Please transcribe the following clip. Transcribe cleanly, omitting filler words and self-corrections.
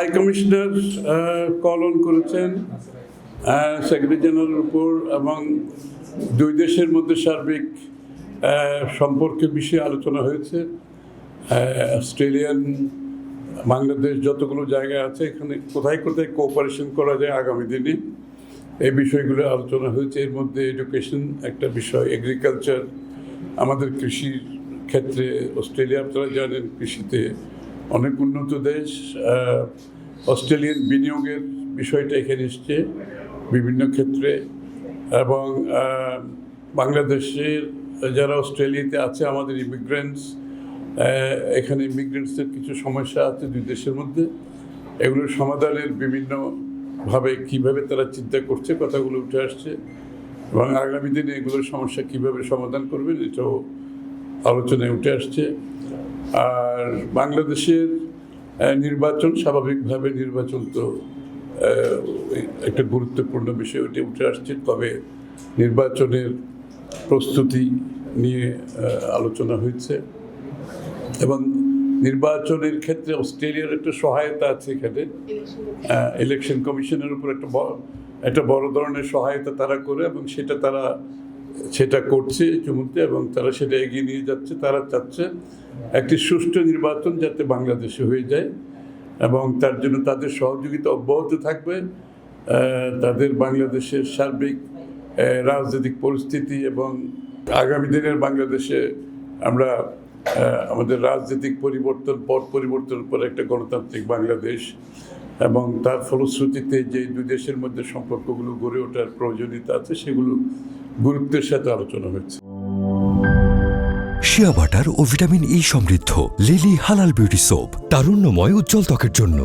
High commissioner call on করেছেন secretary জেনারেলের উপর এবং দুই দেশের মধ্যে সার্বিক সম্পর্কের বিষয়ে আলোচনা হয়েছে। অস্ট্রেলিয়ান বাংলাদেশ যতগুলো জায়গা আছে এখানে কোথায় কোথায় কোঅপারেশন করা যায় আগামী দিনে এই বিষয়গুলো আলোচনা হয়েছে। এর মধ্যে এডুকেশন একটা বিষয়, এগ্রিকালচার, আমাদের কৃষির ক্ষেত্রে অস্ট্রেলিয়া আপনারা জানেন কৃষিতে অনেক উন্নত দেশ। অস্ট্রেলিয়ান বিনিয়োগের বিষয়টা এখানে এসছে বিভিন্ন ক্ষেত্রে, এবং বাংলাদেশের যারা অস্ট্রেলিয়াতে আছে আমাদের ইমিগ্রেন্টস, এখানে ইমিগ্রেন্টসের কিছু সমস্যা আছে দুই দেশের মধ্যে, এগুলোর সমাধানের বিভিন্নভাবে কীভাবে তারা চিন্তা করছে কথাগুলো উঠে আসছে, এবং আগামী দিনে এগুলোর সমস্যা কীভাবে সমাধান করবেন এটাও আলোচনায় উঠে আসছে। আর বাংলাদেশের নির্বাচন, স্বাভাবিকভাবে নির্বাচন তো একটা গুরুত্বপূর্ণ বিষয় ওইটা উঠে আসছে, তবে নির্বাচনের প্রস্তুতি নিয়ে আলোচনা হয়েছে এবং নির্বাচনের ক্ষেত্রে অস্ট্রেলিয়ার একটা সহায়তা আছে এখানে। ইলেকশন কমিশনের উপর একটা বড় ধরনের সহায়তা তারা করে এবং সেটা করছে ইতিমধ্যে, এবং তারা সেটা এগিয়ে নিয়ে যাচ্ছে। তারা চাচ্ছে একটি সুষ্ঠু নির্বাচন যাতে বাংলাদেশে হয়ে যায় এবং তার জন্য তাদের সহযোগিতা অব্যাহত থাকবে। তাদের বাংলাদেশের সার্বিক রাজনৈতিক পরিস্থিতি এবং আগামী দিনের বাংলাদেশে আমরা আমাদের রাজনৈতিক পট পরিবর্তনের পর একটা গণতান্ত্রিক বাংলাদেশ এবং তার ফলশ্রুতিতে যে দুই দেশের মধ্যে সম্পর্কগুলো গড়ে ওঠার প্রয়োজনীয়তা আছে সেগুলো গুরুত্বের সাথে আলোচনা হয়েছে। শিয়া বাটার ও ভিটামিন ই সমৃদ্ধ লিলি হালাল বিউটি সোপ, তারুণ্যময় উজ্জ্বল ত্বকের জন্য।